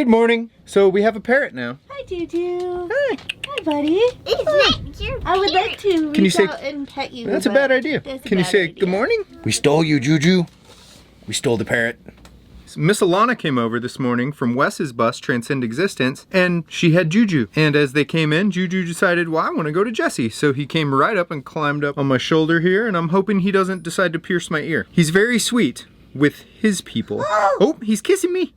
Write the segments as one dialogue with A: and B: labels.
A: Good morning. So we have a parrot now.
B: Hi, Juju.
A: Hi.
B: Hi, buddy.
C: It's your
B: I would like to
A: Can you
B: reach
A: say,
B: out and pet you.
A: that's a bad idea. Can you say good morning? We stole you, Juju. We stole the parrot. Miss Alana came over this morning from Wes's bus, Transcend Existence, and she had Juju. And as they came in, Juju decided, well, I want to go to Jesse. So he came right up and climbed up on my shoulder here, and I'm hoping he doesn't decide to pierce my ear. He's very sweet with his people. Oh, he's kissing me.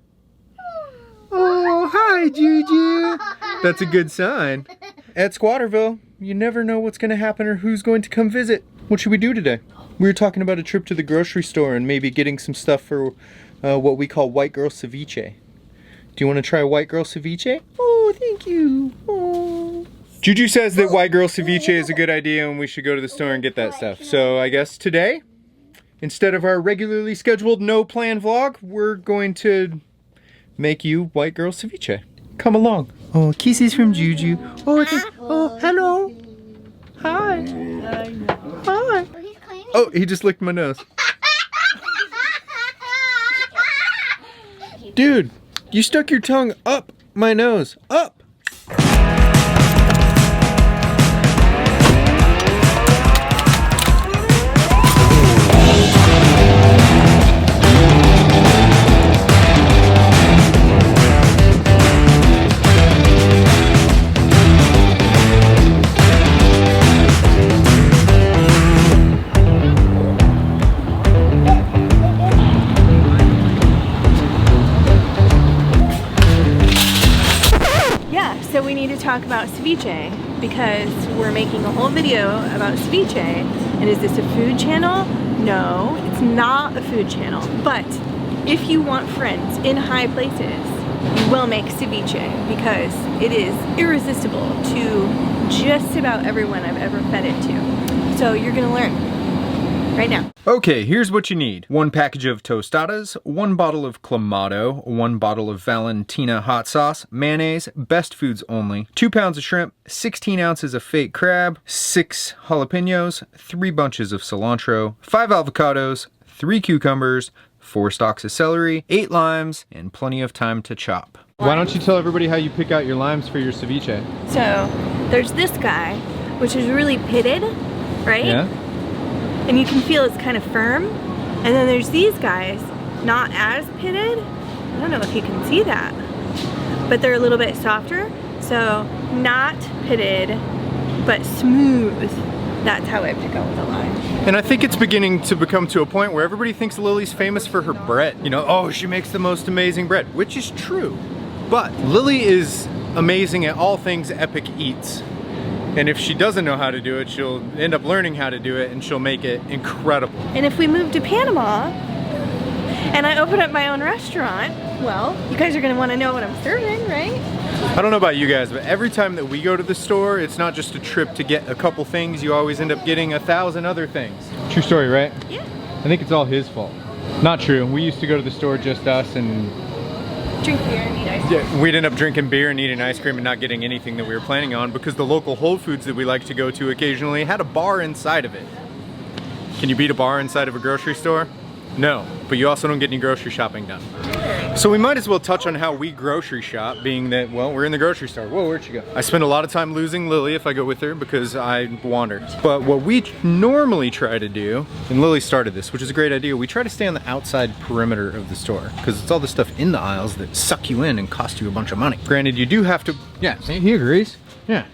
A: Oh, hi, Juju. That's a good sign. At Squatterville, you never know what's going to happen or who's going to come visit. What should we do today? We were talking about a trip to the grocery store and maybe getting some stuff for what we call white girl ceviche. Do you want to try white girl ceviche? Oh, thank you. Oh. Juju says that white girl ceviche is a good idea and we should go to the store and get that stuff. So I guess today, instead of our regularly scheduled no plan vlog, we're going to make you white girl ceviche. Come along. Oh, kisses from Juju. Oh, hello. Hi. Hi. Oh, he just licked my nose. Dude, you stuck your tongue up my nose. Up.
B: So we need to talk about ceviche because we're making a whole video about ceviche. And is this a food channel? No, it's not a food channel. But if you want friends in high places, you will make ceviche because it is irresistible to just about everyone I've ever fed it to. So you're gonna learn right now.
A: Okay, here's what you need. 1 package of tostadas, 1 bottle of Clamato, 1 bottle of Valentina hot sauce, mayonnaise, best foods only, 2 pounds of shrimp, 16 ounces of fake crab, 6 jalapenos, 3 bunches of cilantro, 5 avocados, 3 cucumbers, 4 stalks of celery, 8 limes, and plenty of time to chop. Why don't you tell everybody how you pick out your limes for your ceviche?
B: So there's this guy, which is really pitted, right?
A: Yeah.
B: And you can feel it's kind of firm. And then there's these guys, not as pitted. I don't know if you can see that, but they're a little bit softer. So not pitted, but smooth. That's how I pick out the lime.
A: And I think it's beginning to become to a point where everybody thinks Lily's famous for her bread. You know, oh, she makes the most amazing bread, which is true. But Lily is amazing at all things Epic eats. And if she doesn't know how to do it, she'll end up learning how to do it and she'll make it incredible.
B: And if we move to Panama and I open up my own restaurant, well, you guys are gonna wanna know what I'm serving, right?
A: I don't know about you guys, but every time that we go to the store, it's not just a trip to get a couple things, you always end up getting 1,000 other things. True story, right?
B: Yeah.
A: I think it's all his fault. Not true. We used to go to the store, just us, and
B: drink beer and eat ice cream.
A: yeah, we'd end up drinking beer and eating ice cream and not getting anything that we were planning on because the local Whole Foods that we like to go to occasionally had a bar inside of it. Can you beat a bar inside of a grocery store? No, but you also don't get any grocery shopping done. So we might as well touch on how we grocery shop, being that, well, we're in the grocery store. Whoa, where'd she go? I spend a lot of time losing Lily if I go with her because I wander. But what we normally try to do, and Lily started this, which is a great idea, we try to stay on the outside perimeter of the store because it's all the stuff in the aisles that suck you in and cost you a bunch of money. Granted, you do have to, yeah, he agrees, yeah.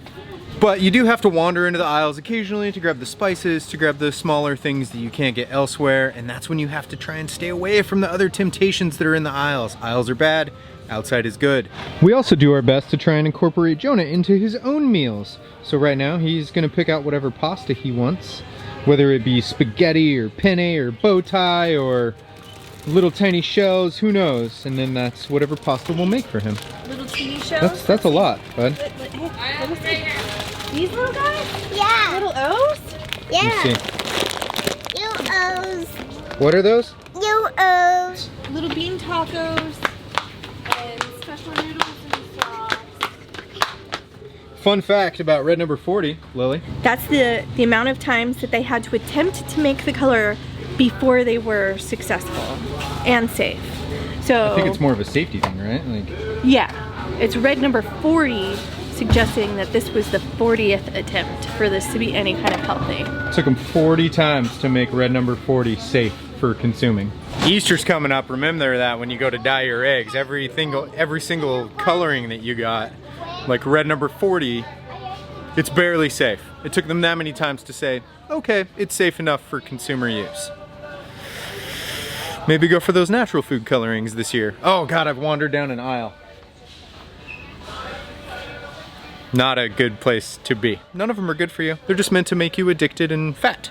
A: But you do have to wander into the aisles occasionally to grab the spices, to grab the smaller things that you can't get elsewhere, and that's when you have to try and stay away from the other temptations that are in the aisles. Aisles are bad, outside is good. We also do our best to try and incorporate Jonah into his own meals. So right now he's gonna pick out whatever pasta he wants, whether it be spaghetti or penne or bow tie or little tiny shells, who knows? And then that's whatever pasta we'll make for him.
B: Little teeny shells?
A: That's a lot, bud.
B: Let me see. These little guys?
C: Yeah.
B: Little O's?
C: Yeah.
A: Let me see.
C: U-O's.
A: What are those?
C: U-O's.
B: Little bean tacos and special noodles and sauce.
A: Fun fact about red number 40, Lily.
B: That's the amount of times that they had to attempt to make the color before they were successful and safe. So
A: I think it's more of a safety thing, right? Like,
B: yeah, it's red number 40, suggesting that this was the 40th attempt for this to be any kind of healthy.
A: it took them 40 times to make red number 40 safe for consuming. Easter's coming up. Remember that when you go to dye your eggs, every single coloring that you got, like red number 40, it's barely safe. It took them that many times to say, okay, it's safe enough for consumer use. Maybe go for those natural food colorings this year. Oh God, I've wandered down an aisle. Not a good place to be. None of them are good for you. They're just meant to make you addicted and fat.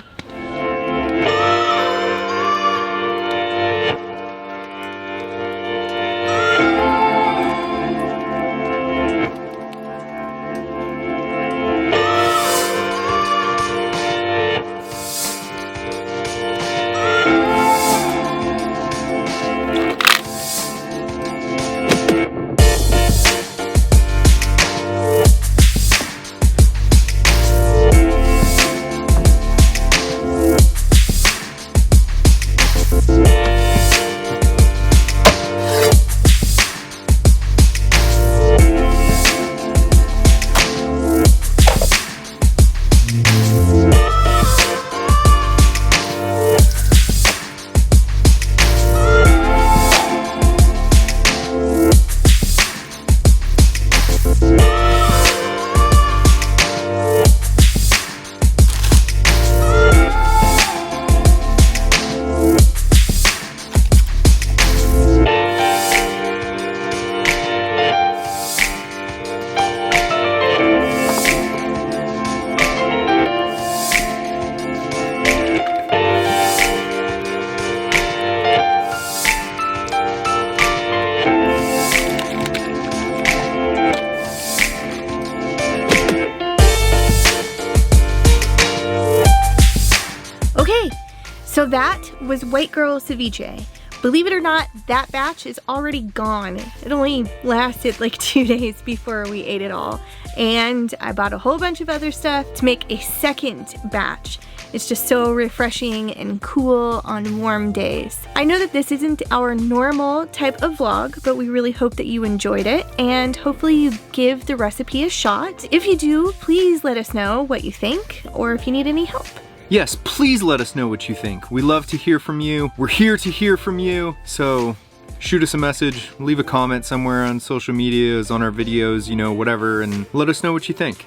B: So that was White Girl Ceviche. Believe it or not, that batch is already gone. It only lasted like 2 days before we ate it all. And I bought a whole bunch of other stuff to make a second batch. It's just so refreshing and cool on warm days. I know that this isn't our normal type of vlog, but we really hope that you enjoyed it, and hopefully you give the recipe a shot. If you do, please let us know what you think, or if you need any help.
A: Yes, please let us know what you think. We love to hear from you. We're here to hear from you. So shoot us a message, leave a comment somewhere on social medias, on our videos, you know, whatever, and let us know what you think.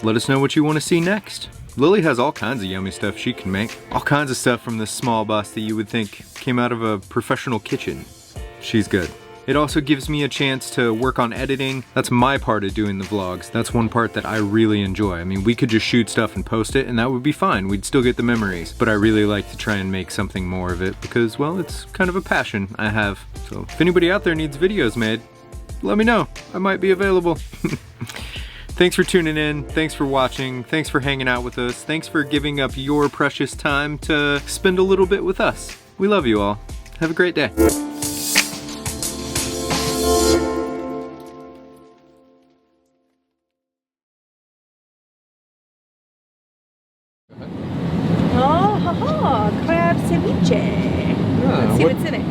A: Let us know what you want to see next. Lily has all kinds of yummy stuff she can make. All kinds of stuff from this small bus that you would think came out of a professional kitchen. She's good. It also gives me a chance to work on editing. That's my part of doing the vlogs. That's one part that I really enjoy. I mean, we could just shoot stuff and post it and that would be fine. We'd still get the memories. But I really like to try and make something more of it because, well, it's kind of a passion I have. So if anybody out there needs videos made, let me know. I might be available. Thanks for tuning in. Thanks for watching. Thanks for hanging out with us. Thanks for giving up your precious time to spend a little bit with us. We love you all. Have a great day.
B: Oh, crab ceviche. Let's see what's in it.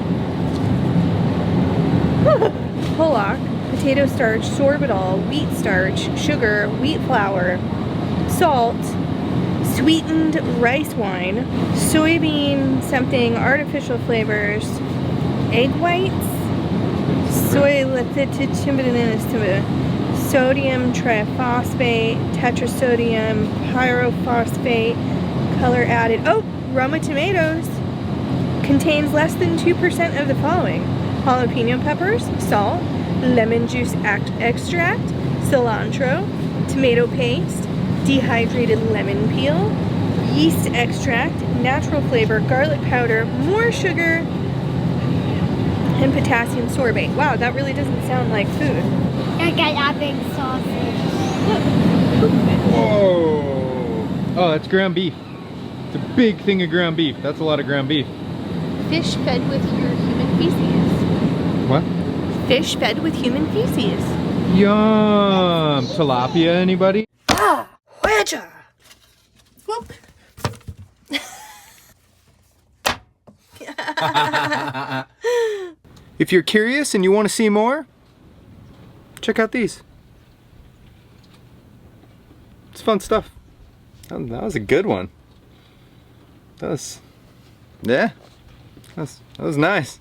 B: Pollock, potato starch, sorbitol, wheat starch, sugar, wheat flour, salt, sweetened rice wine, soybean something, artificial flavors, egg whites, soy sodium triphosphate, tetrasodium pyrophosphate, color added. Oh, Roma tomatoes contains less than 2% of the following: jalapeno peppers, salt, lemon juice extract, cilantro, tomato paste, dehydrated lemon peel, yeast extract, natural flavor, garlic powder, more sugar, and potassium sorbate. Wow, that really doesn't sound like food.
C: I got a big sausage.
A: Whoa! Oh, that's ground beef. It's a big thing of ground beef. That's a lot of ground beef.
B: Fish fed with your human feces.
A: What?
B: Fish fed with human feces.
A: Yum! Tilapia, anybody?
B: Ah, Voyager! Whoop.
A: If you're curious and you want to see more, check out these. It's fun stuff. That was a good one. Yeah, that was nice.